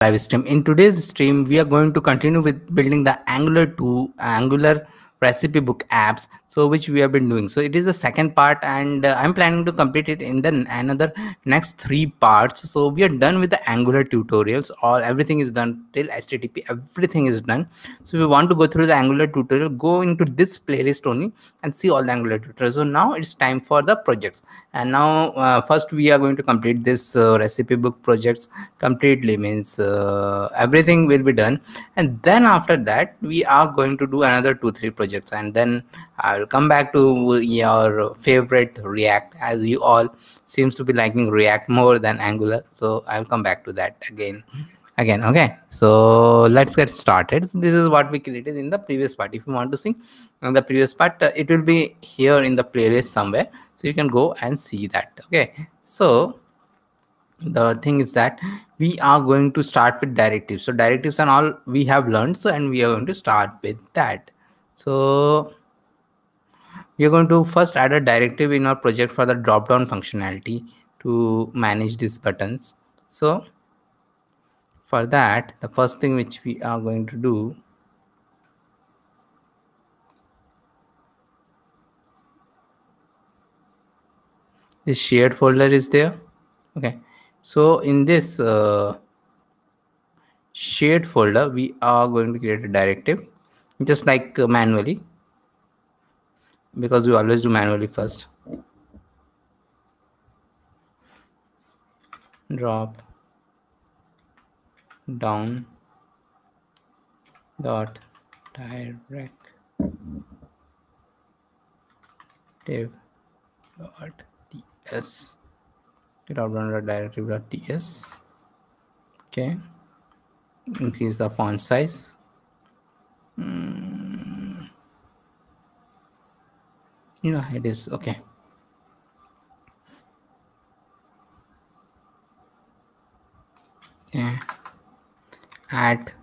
Live stream. In today's stream, we are going to continue with building the Angular recipe book apps, so which we have been doing. So it is the second part, and I'm planning to complete it in the another next 3 parts. So we are done with the Angular tutorials. All everything is done till HTTP. Everything is done. So we want to go through the Angular tutorial, go into this playlist only, and see all the Angular tutorials. So now it's time for the projects. And now first we are going to complete this recipe book projects completely, means everything will be done, and then after that we are going to do another 2-3 projects, and then I will come back to your favorite React, as you all seems to be liking React more than Angular, so I'll come back to that again. Okay, so let's get started. So this is what we created in the previous part. If you want to see on the previous part, it will be here in the playlist somewhere, so you can go and see that. Okay, so the thing is that we are going to start with directives. So directives and all we have learned, so and we are going to start with that. So we are going to first add a directive in our project for the drop down functionality to manage these buttons. So for that, the first thing which we are going to do, this shared folder is there. Okay, so in this shared folder we are going to create a directive, just like manually, because we always do manually first. Drop down dot directive dot ts, drop down dot directive dot ts. Okay, increase the font size. It is okay. Yeah, add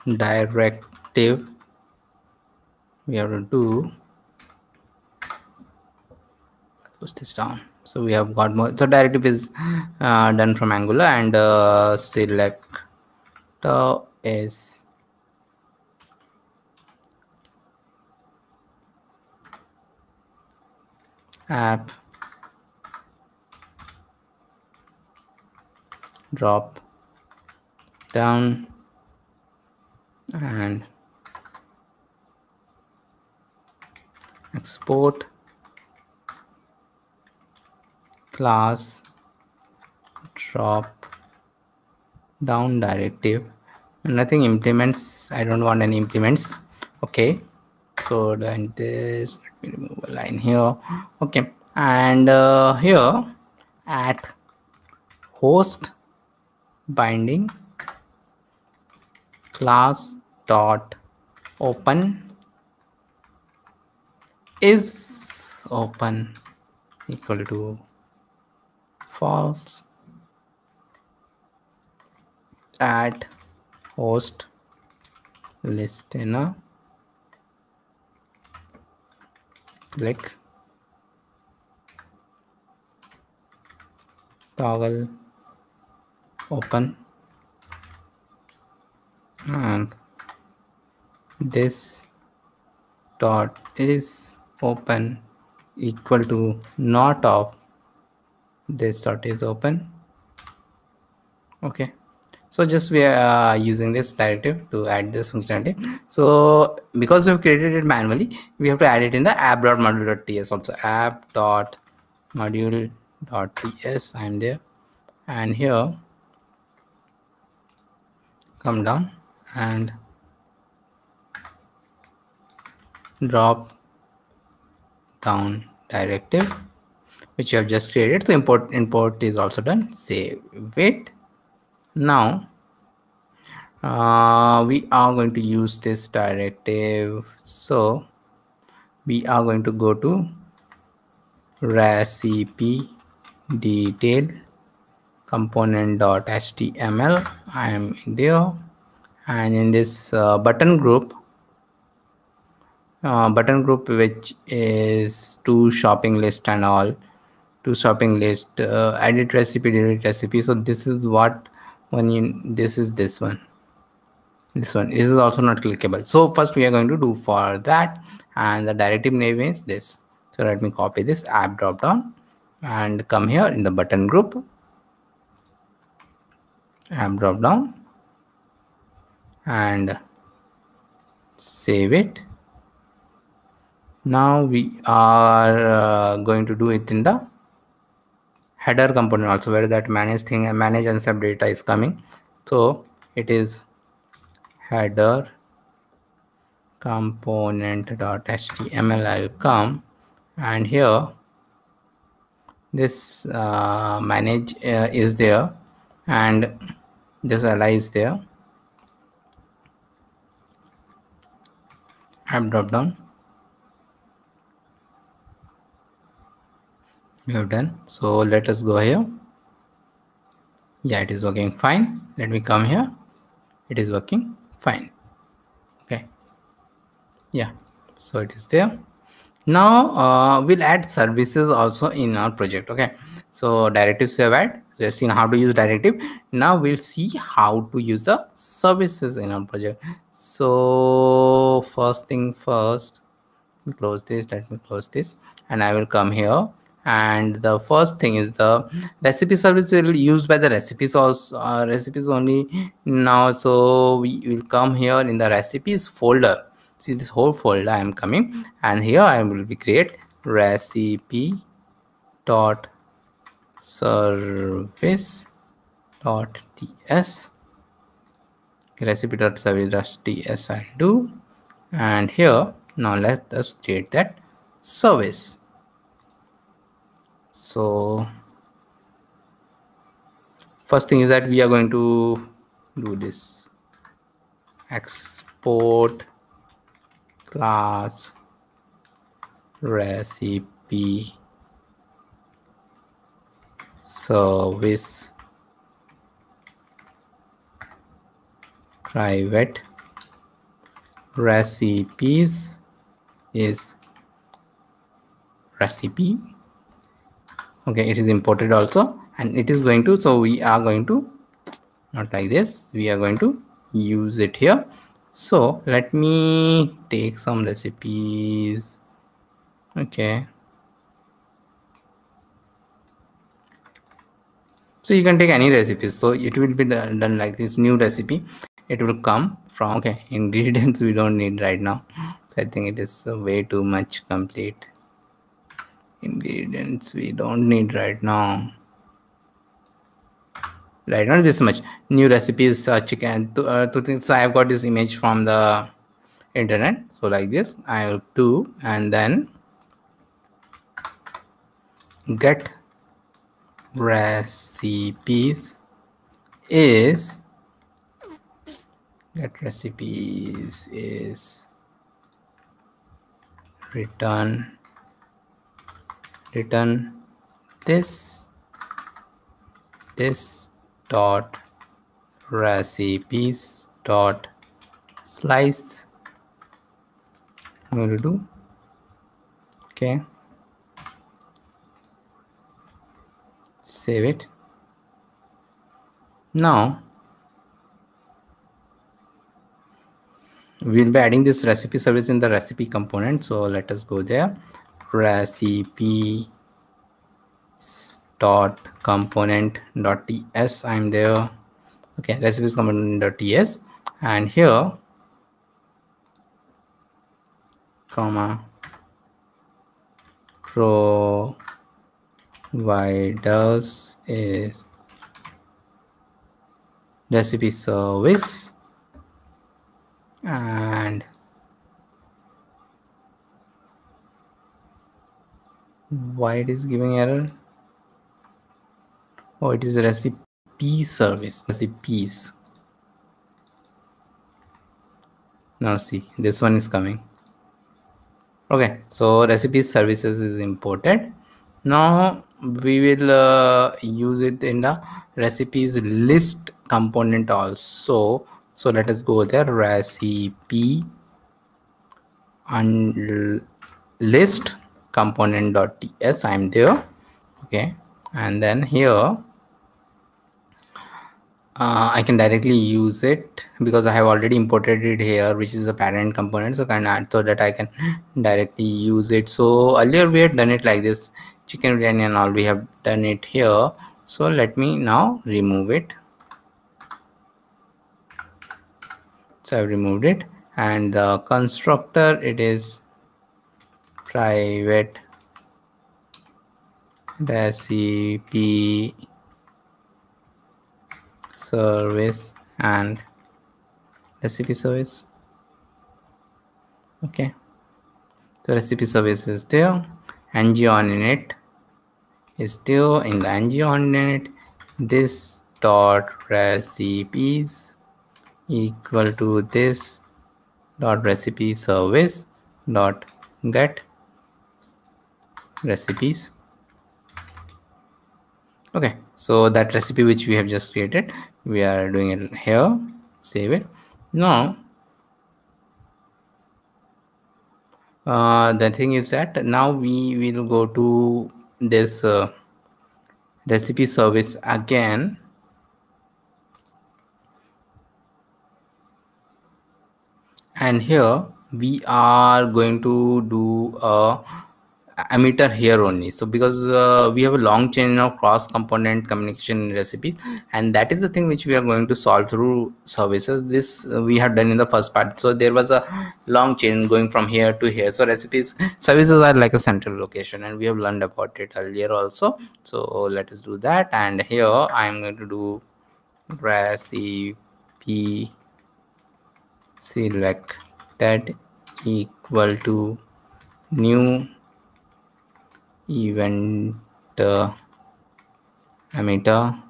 directive, we have to do, push this down. So we have got more. So directive is done from Angular, and select is app drop down and export class drop down directive. Nothing implements, I don't want any implements. Okay, so then this, let me remove a line here. Okay, and here at host binding class dot open is open equal to false. Add host listener, click toggle open, and this dot is open equal to not of this dot is open. Okay, so just we are using this directive to add this functionality. So because we've created it manually, we have to add it in the app.module.ts also. App.module.ts, I'm there, and here come down and drop down directive which you have just created. So import is also done. Save it. Now we are going to use this directive, so we are going to go to recipe detail component.html. I am there, and in this button group which is to shopping list and all, to shopping list, edit recipe, delete recipe. So this is what this is this one. This one, this is also not clickable. So first we are going to do for that, and the directive name is this. So let me copy this app drop down and come here in the button group, app drop down, and save it. Now we are going to do it in the header component also, where that manage thing and manage and sub data is coming. So it is header component.html. I'll come, and here this manage is there, and this ally is there. App drop down, we have done. So let us go here. Yeah, it is working fine. Let me come here. It is working fine. Okay, yeah, so it is there. Now we'll add services also in our project. Okay, so directives we have added. We have seen how to use directive. Now we'll see how to use the services in our project. So first thing first, close this, let me close this, and I will come here. And the first thing is the recipe service will be used by the recipes also, recipes only now. So we will come here in the recipes folder. See this whole folder I am coming, and here I will be create recipe dot service dot ts, recipe dot service dot ts I'll do. And here now let us create that service. So first thing is that we are going to do this export class recipe service private recipes is recipe. Okay, it is imported also, and it is going to, so we are going to not like this, we are going to use it here. So let me take some recipes. Okay, so you can take any recipes, so it will be done like this. New recipe, it will come from, okay, ingredients we don't need right now, so I think it is way too much complete. Ingredients we don't need right now. Right, not this much. New recipes, chicken, two things. So I have got this image from the internet. So like this, I will do, and then get recipes is return this dot recipes dot slice. I'm going to do, okay, save it. Now we'll be adding this recipe service in the recipe component. So let us go there, recipe dot component dot ts. I'm there. Okay, recipes component dot ts, and here comma providers is recipe service, and why it is giving error? Oh, it is a recipe service, recipes. Now see, this one is coming. Okay, so recipes services is imported. Now we will use it in the recipes list component also. So let us go there, recipe and list component.ts. I'm there. Okay, and then here I can directly use it because I have already imported it here, which is a parent component. So can add so that I can directly use it. So earlier we had done it like this, chicken biryani and all. We have done it here. So let me now remove it. So I've removed it, and the constructor, it is private recipe service and recipe service. Okay, the recipe service is there, ng on init is there. In the ng on init, this dot recipes equal to this dot recipe service dot get recipes. Okay, so that recipe which we have just created, we are doing it here. Save it. Now the thing is that now we will go to this recipe service again, and here we are going to do a emitter here only. So because we have a long chain of cross component communication recipes, and that is the thing which we are going to solve through services. This we have done in the first part. So there was a long chain going from here to here. So recipes services are like a central location, and we have learned about it earlier also. So let us do that, and here I am going to do recipe selected equal to new event emitter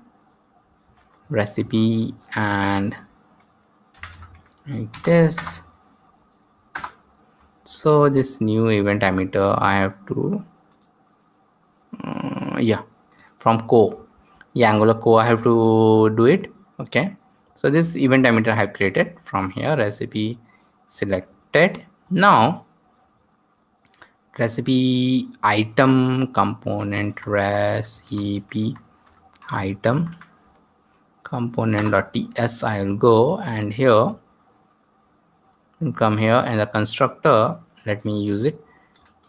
recipe, and like this. So this new event emitter I have to yeah, from co, yeah, angular co I have to do it. Okay, so this event emitter I have created from here, recipe selected. Now recipe item component recipe item component.ts I will go, and here come here, and the constructor, let me use it,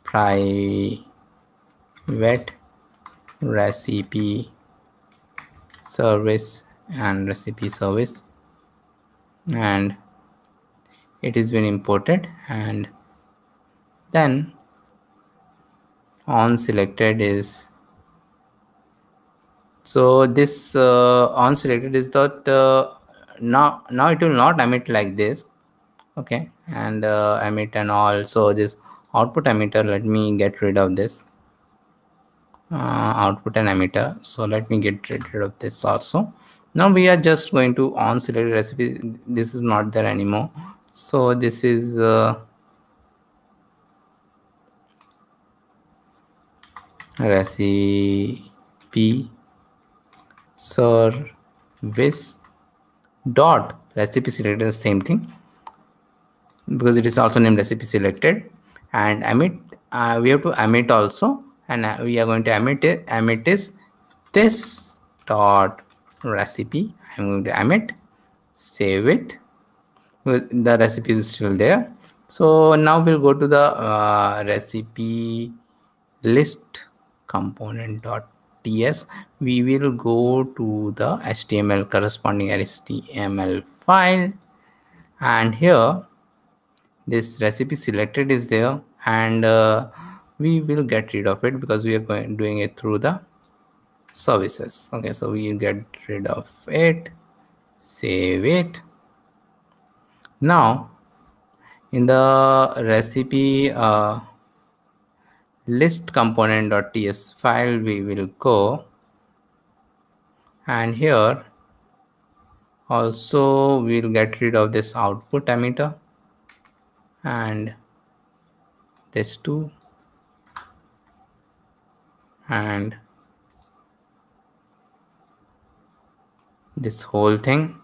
private recipe service and recipe service, and it is been imported, and then on selected is, so this on selected is that now it will not emit like this. Okay, and emit and all. So this output emitter, let me get rid of this output and emitter. So let me get rid of this also. Now we are just going to on select recipe. This is not there anymore. So this is recipe service dot recipe selected, the same thing, because it is also named recipe selected, and emit we have to emit also, and we are going to emit is this dot recipe. I'm going to emit, save it, the recipe is still there. So now we'll go to the recipe list component.ts. We will go to the HTML corresponding HTML file, and here this recipe selected is there, and we will get rid of it because we are doing it through the services. Okay, so we get rid of it, save it. Now in the recipe list component.ts file, we will go, and here also we'll get rid of this output emitter and this too, and this whole thing.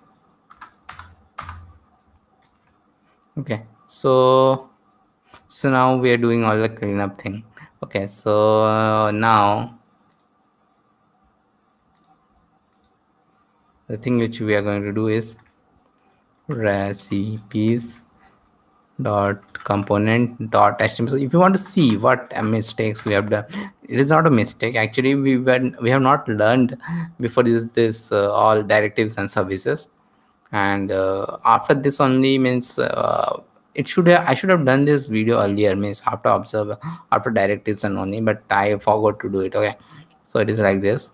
Okay, so now we are doing all the cleanup thing. Okay, so now the thing which we are going to do is recipes dot component dot html. So if you want to see what mistakes we have done, it is not a mistake actually. We have not learned before this all directives and services, and after this only means I should have done this video earlier, means after observe after directives and only, but I forgot to do it. Okay, so it is like this.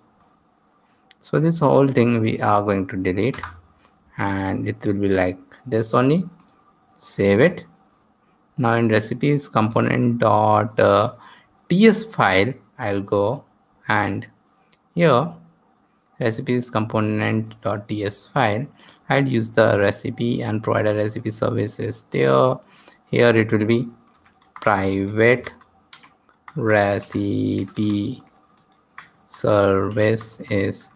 So this whole thing we are going to delete, and it will be like this only. Save it. Now in recipes component dot ts file, I'll go, and here recipes component dot ts file, I'll use the recipe and provide a recipe services there. Here it will be private recipe service is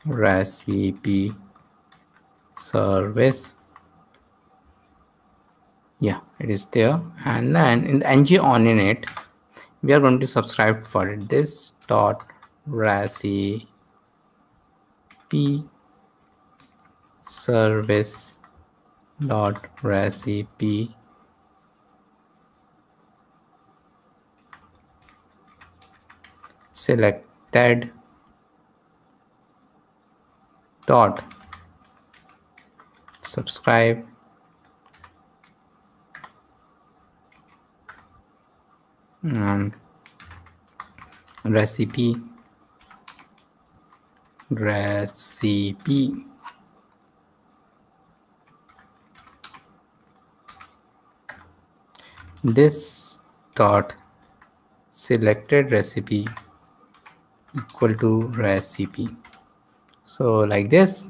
recipe service. Yeah, it is there. And then in the ng on in it, we are going to subscribe for it. This dot recipe service dot recipe selected dot subscribe and recipe this dot selected recipe equal to recipe. So like this.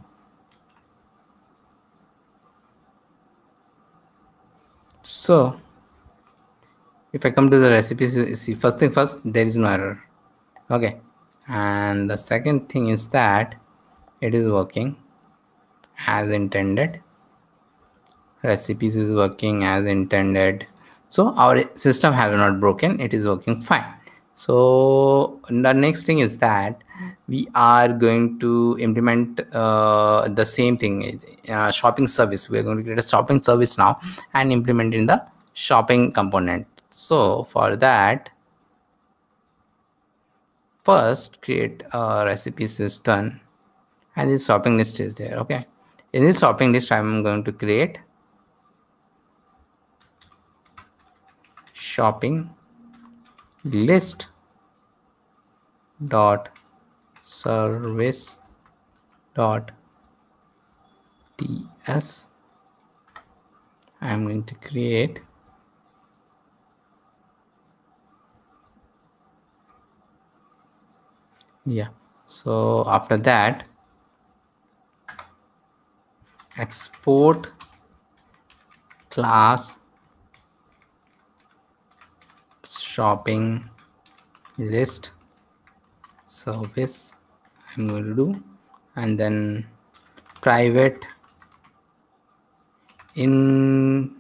So if I come to the recipes, see, first thing first, there is no error. Okay, and the second thing is that it is working as intended. Recipes is working as intended, so our system has not broken, it is working fine. So the next thing is that we are going to implement the same thing, shopping service. We are going to create a shopping service now and implement in the shopping component. So for that, first create a recipe system, and this shopping list is there. Okay, in this shopping list I'm going to create shopping list dot service dot ts. I'm going to create so after that, export class shopping list service I'm going to do, and then private in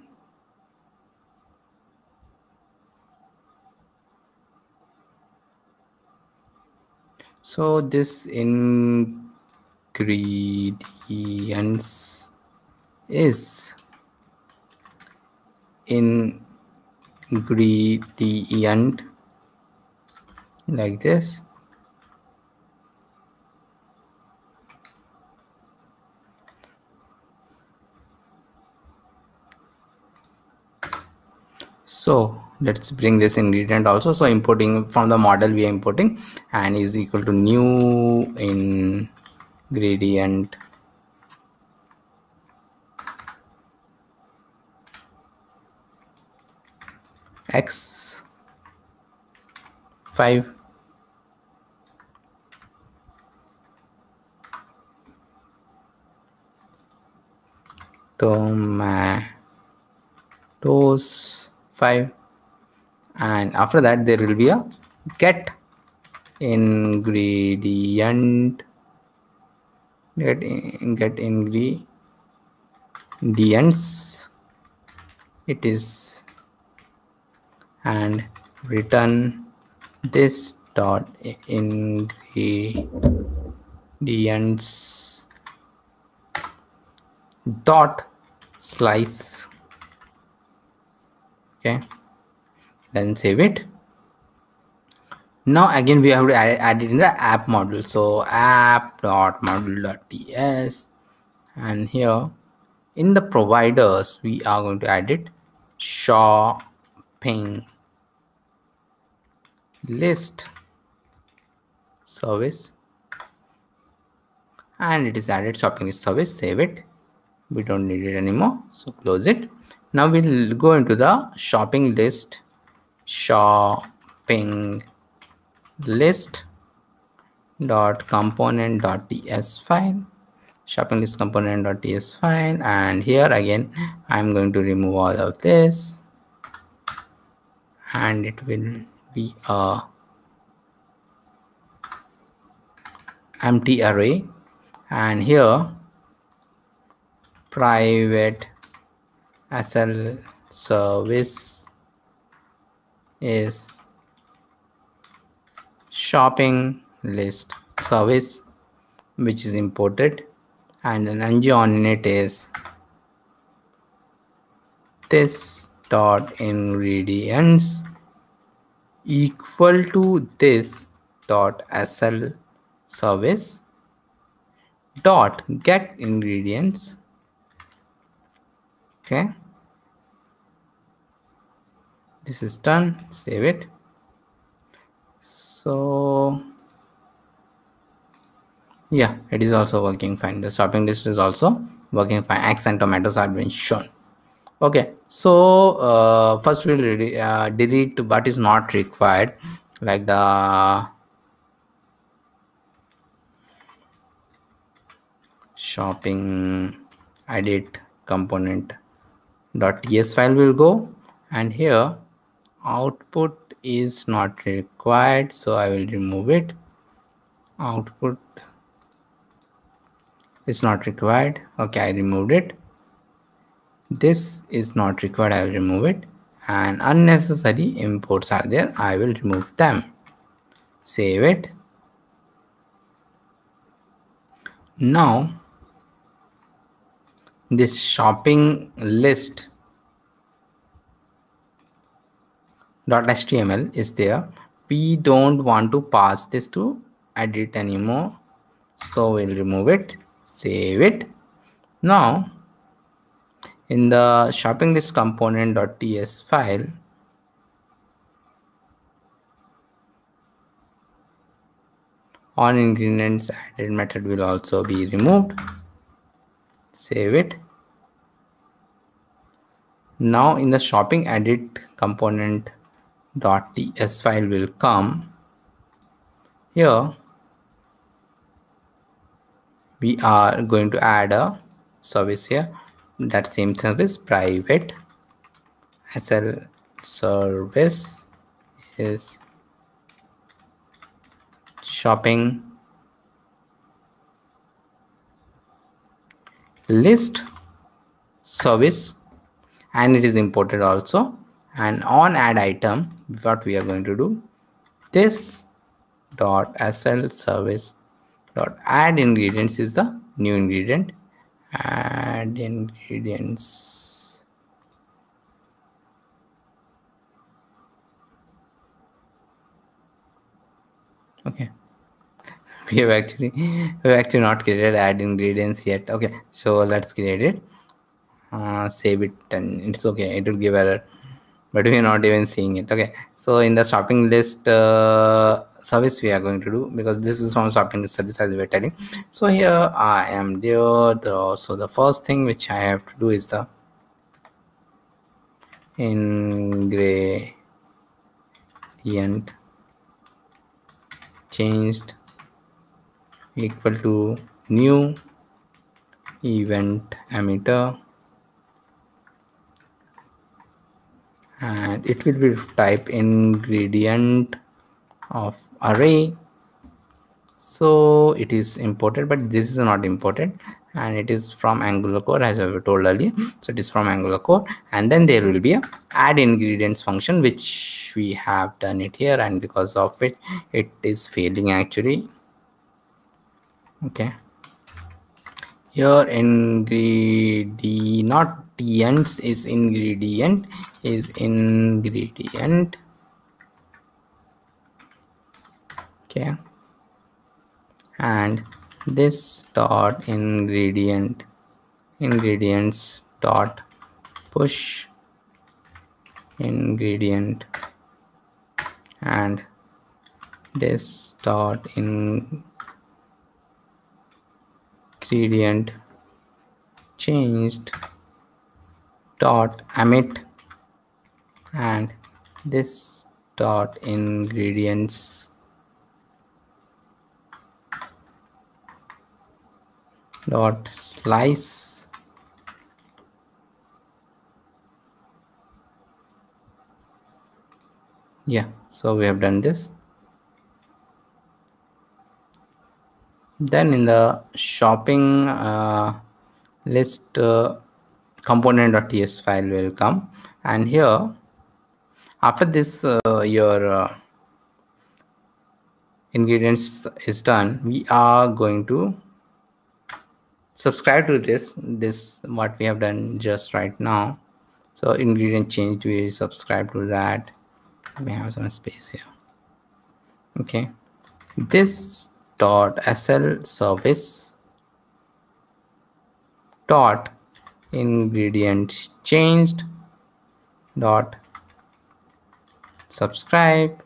so this ingredients is ingredient like this. So let's bring this ingredient also. So importing from the model, we are importing, and is equal to new ingredient x5 tomatoes 5, and after that there will be a get ingredient get ingredients it is, and return this dot ingredient ingredients dot slice. Okay, then save it. Now again we have to add it in the app module. So app.module.ts, and here in the providers we are going to add it shopping list service, and it is added shopping list service. Save it. We don't need it anymore, so close it. Now we'll go into the shopping list dot component dot ts file, shopping list component dot ts file, and here again I'm going to remove all of this, and it will be a empty array, and here private SL service is shopping list service, which is imported, and an ng on it is this dot ingredients equal to this dot sl service dot get ingredients. Okay, this is done. Save it. So yeah, it is also working fine. The shopping list is also working fine. Eggs and tomatoes are being shown. Okay, so first we'll delete what is not required, like the shopping edit component .ts file will go, and here output is not required, so I will remove it. Output is not required. Okay, I removed it. This is not required, I will remove it, and unnecessary imports are there, I will remove them. Save it. Now this shopping list .html is there. We don't want to pass this to edit anymore, so we'll remove it. Save it. Now in the shopping list component.ts file, on ingredients added method will also be removed. Save it. Now in the shopping edit component.ts file will come. Here we are going to add a service here. That same service, private SL service is shopping list service, and it is imported also. And on add item, what we are going to do, this dot sl service dot add ingredients is the new ingredient. Add ingredients. Okay, we have actually not created add ingredients yet. Okay, so let's create it. Save it, and it's okay, it will give error, but we are not even seeing it. Okay, so in the shopping list service we are going to do, because this is from shopping list service as we are telling. So here I am there. So the first thing which I have to do is the ingredient changed equal to new event emitter, and it will be type ingredient of array. So it is imported, but this is not imported, and it is from Angular core as I told earlier. So it is from Angular core, and then there will be a add ingredients function, which we have done it here, and because of it is failing actually. Okay, here ingredient, not tients, is ingredient, okay, and this dot ingredients dot push ingredient, and this dot ingredient changed dot emit, and this dot ingredients dot slice. Yeah, so we have done this. Then in the shopping list component.ts file will come, and here after this your ingredients is done, we are going to subscribe to this what we have done just right now. So ingredient change, we subscribe to that. We have some space here. Okay, this dot sl service dot ingredient changed dot subscribe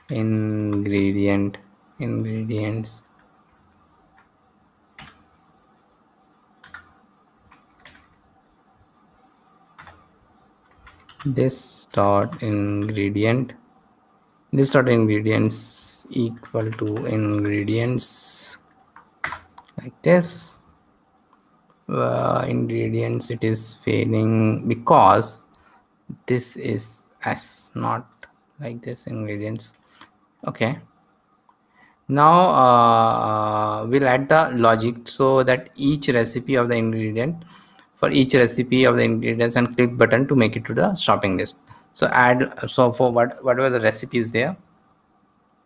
ingredients this dot ingredients equal to ingredients like this. Ingredients, it is failing because this is as not like this ingredients. Okay, now we'll add the logic so that each recipe of the ingredient, for each recipe of the ingredients, and click button to make it to the shopping list. So add, so for whatever the recipe is there,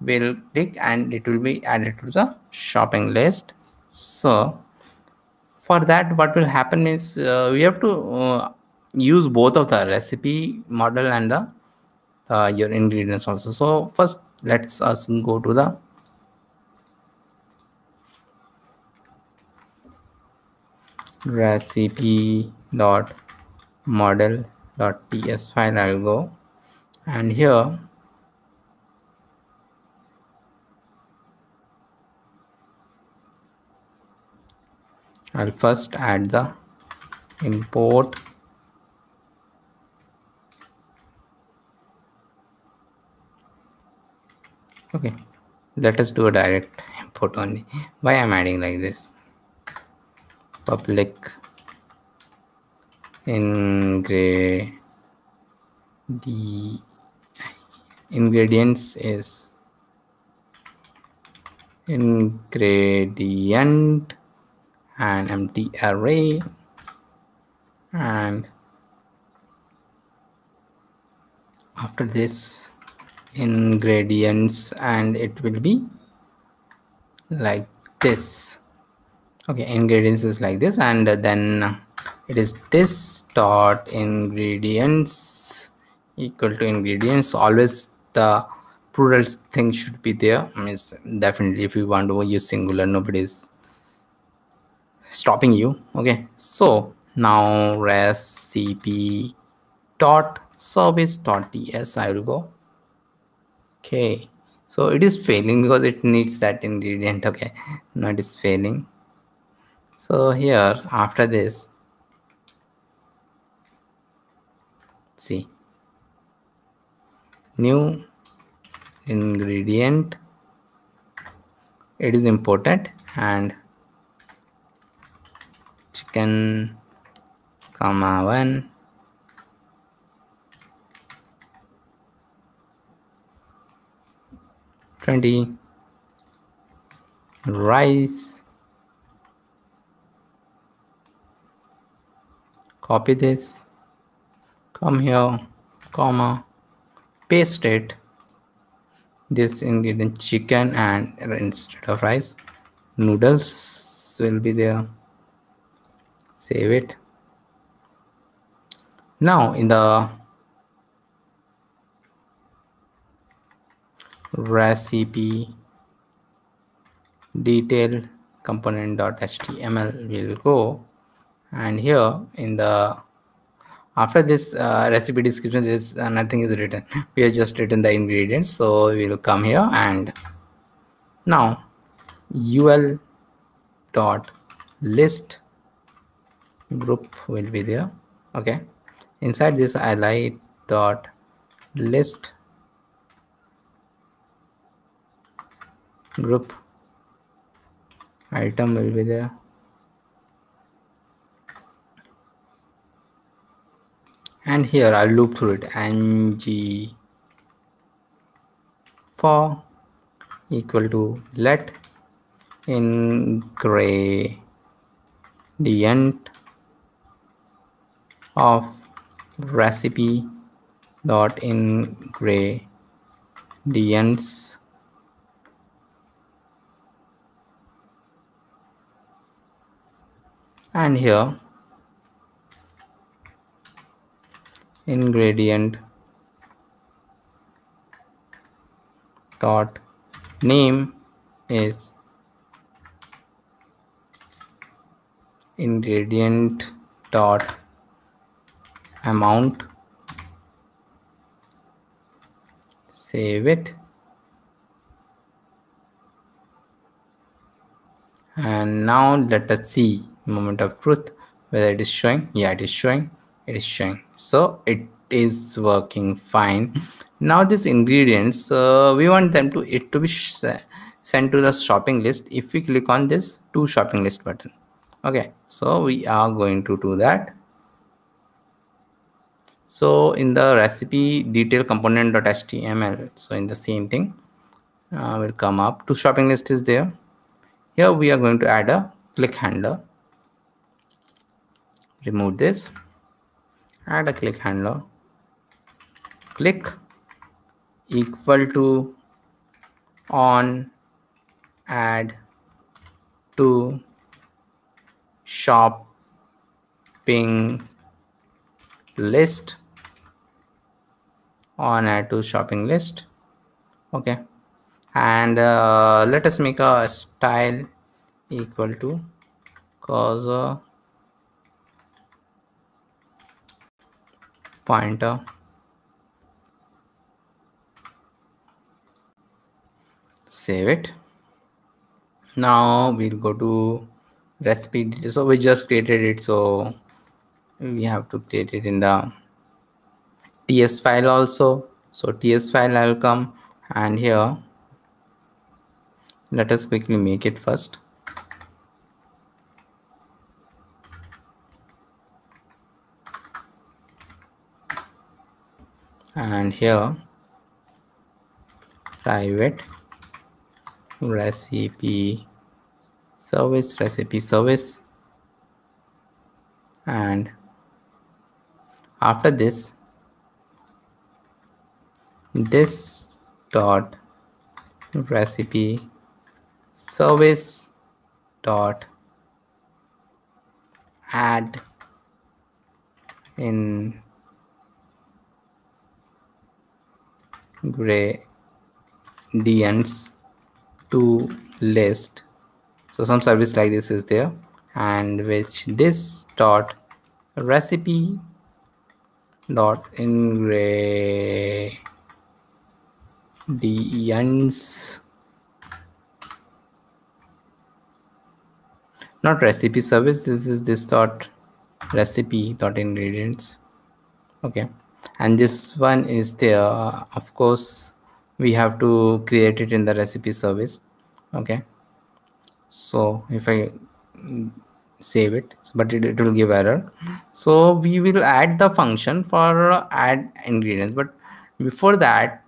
we'll click and it will be added to the shopping list. So for that, what will happen is we have to use both of the recipe model and the your ingredients also. So first let's us go to the recipe dot model dot ts file. I'll go, and here I'll first add the import okay, let us do a direct import only. Why I'm adding like this? Public ingredients is ingredient and empty array, and after this ingredients, and it will be like this. Okay, ingredients is like this, and then it is this dot ingredients equal to ingredients. Always the plural thing should be there. Means definitely if you want to use singular, nobody is stopping you. Okay, so now recipe dot service dot ts I will go. Okay, so it is failing because it needs that ingredient. Okay, now it is failing. So here after this, see, new ingredient, it is important, and chicken comma 1 20 rice. Copy this, come here, comma, paste it, this ingredient chicken, and instead of rice, noodles will be there. Save it. Now in the recipe detail component.html will go, and here in the after this recipe description is nothing is written. We have just written the ingredients, so we will come here, and now ul dot list group will be there. Okay, inside this li dot list group item will be there, and here I'll loop through it. Ng for equal to let ingredient of recipe dot ingredients and here ingredient dot name is ingredient dot amount. Save it, and now let us see moment of truth whether it is showing. Yeah, it is showing. It is showing, so it is working fine. Now these ingredients, we want them to be sent to the shopping list. If we click on this to shopping list button, okay, so we are going to do that. So in the recipe detail component.html, so in the same thing will come up to shopping list is there. Here we are going to add a click handler. Remove this, add a click handler, click equal to on add to shopping list, on add to shopping list. Okay, and let us make a style equal to cursor pointer. Save it. Now we'll go to recipe. So we just created it, so we have to create it in the ts file also. So ts file I'll come, and here let us quickly make it first. And here private recipe service, and after this dot recipe service dot add in gradients to list. So some service like this is there, and which this dot recipe dot ingredients, not recipe service, this is this dot recipe dot ingredients. Okay, and this one is there, of course we have to create it in the recipe service. Okay, so if I save it, but it will give error. So we will add the function for add ingredients, but before that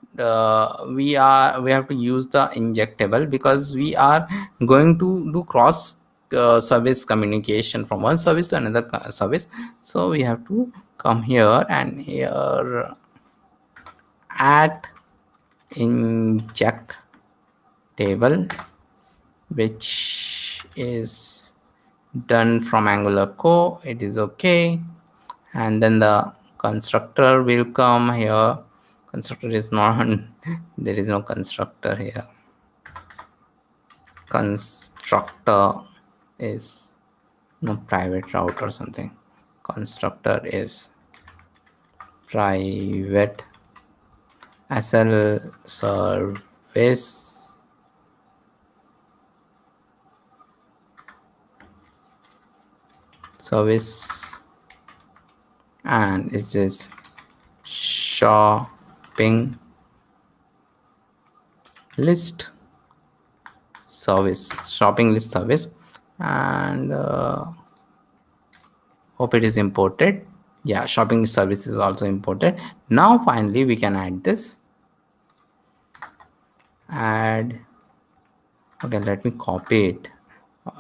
we have to use the injectable, because we are going to do cross service communication from one service to another service. So we have to come here, and here at inject table, which is done from Angular core. It is okay. And then the constructor will come here. Constructor is not there is no constructor here. Constructor is no private route or something. Constructor is private SL service, and it is shopping list service, and hope it is imported. Yeah, shopping list service is also imported. Now finally we can add this. Add. Okay, let me copy it,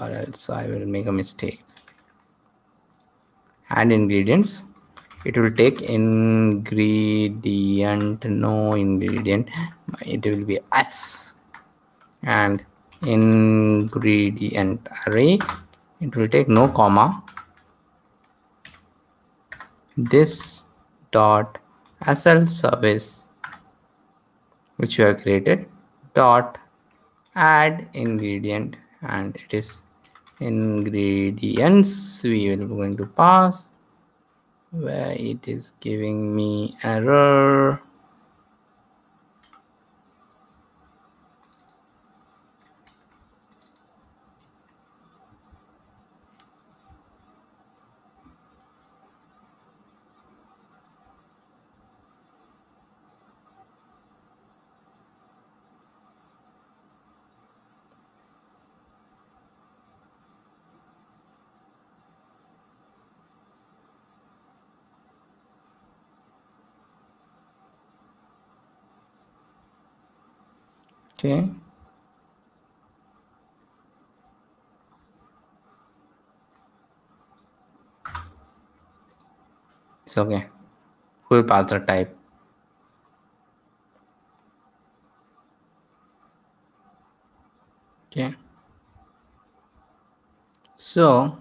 or else I will make a mistake. Add ingredients. It will take ingredient, no ingredient, it will be S, and ingredient array, it will take no comma, this dot SL service which you have created dot add ingredient, and it is ingredients we will going to pass, where it is giving me error. Okay, it's okay. Who will pass the type? Okay, so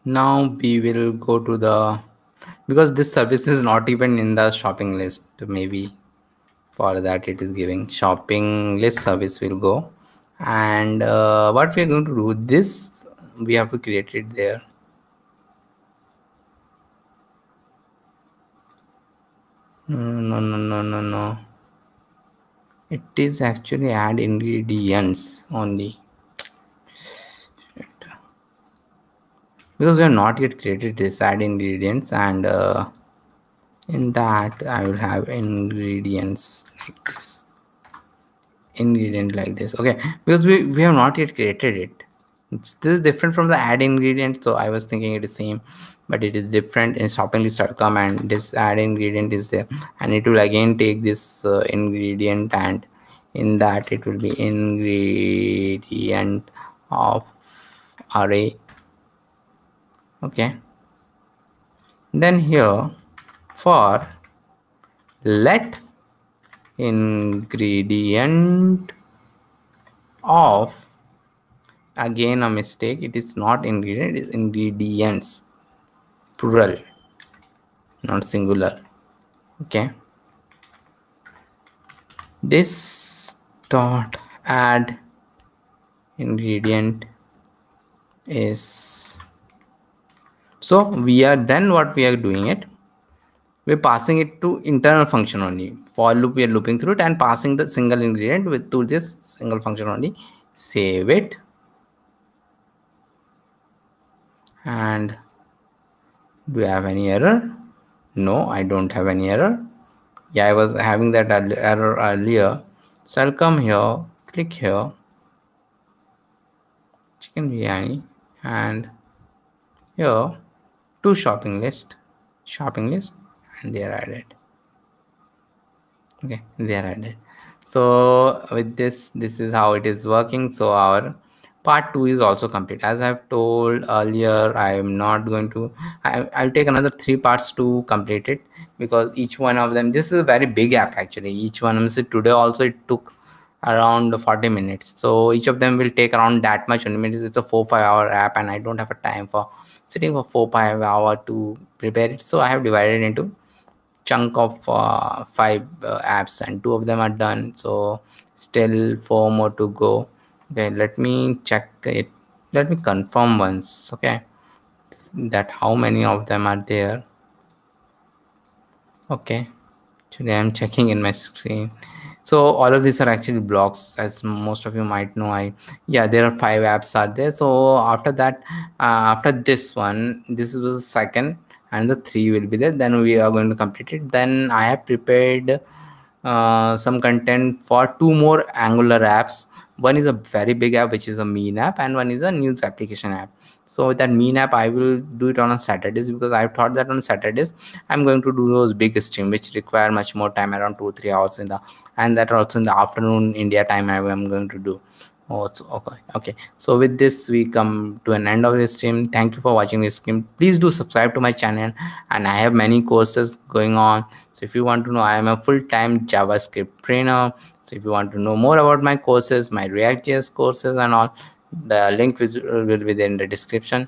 now we will go to the, because this service is not even in the shopping list, maybe for that it is giving shopping list service will go, and what we are going to do, this we have to create it there. No, it is actually add ingredients only, because we have not yet created this add ingredients, and in that I will have ingredients like this, ingredient like this. Okay, because we have not yet created it. This is different from the add ingredient, so I was thinking it is same, but it is different in shoppinglist.com, and this add ingredient is there, and it will again take this ingredient, and in that it will be ingredient of array. Okay, then here for let ingredient of, again a mistake, it is not ingredient, it is ingredients, plural, not singular. Okay, this dot add ingredient is, so we are done what we are doing it, we're passing it to internal function only. For loop we are looping through it and passing the single ingredient with to this single function only. Save it, and do you have any error? No, I don't have any error. Yeah, I was having that error earlier. So I'll come here, click here, chicken biryani, and here to shopping list, and they are added. Okay, they are added. So with this is how it is working. So our Part 2 is also complete. As I've told earlier, I am not going to, I'll take another 3 parts to complete it, because each one of them, this is a very big app actually. Each one of them, today also it took around 40 minutes. So each of them will take around that much only. Minutes. It's a 4-5 hour app, and I don't have a time for sitting for 4-5 hour to prepare it. So I have divided into chunk of 5 apps, and 2 of them are done. So still 4 more to go. Okay, let me check it. Let me confirm once. Okay, that how many of them are there. Okay, today I'm checking in my screen. So all of these are actually blocks, as most of you might know. Yeah, there are 5 apps are there. So after that, after this one, this was the second, and the 3 will be there. Then we are going to complete it. Then I have prepared some content for 2 more Angular apps. One is a very big app, which is a mean app, and one is a news application app. So with that mean app, I will do it on a Saturdays, because I thought that on Saturdays I'm going to do those big stream which require much more time, around 2-3 hours in the, and that also in the afternoon India time I am going to do. Oh, so, okay. So with this, we come to an end of this stream. Thank you for watching this stream. Please do subscribe to my channel, and I have many courses going on. So if you want to know, I am a full-time JavaScript trainer. So if you want to know more about my courses, my React.js courses and all, the link will be there in the description.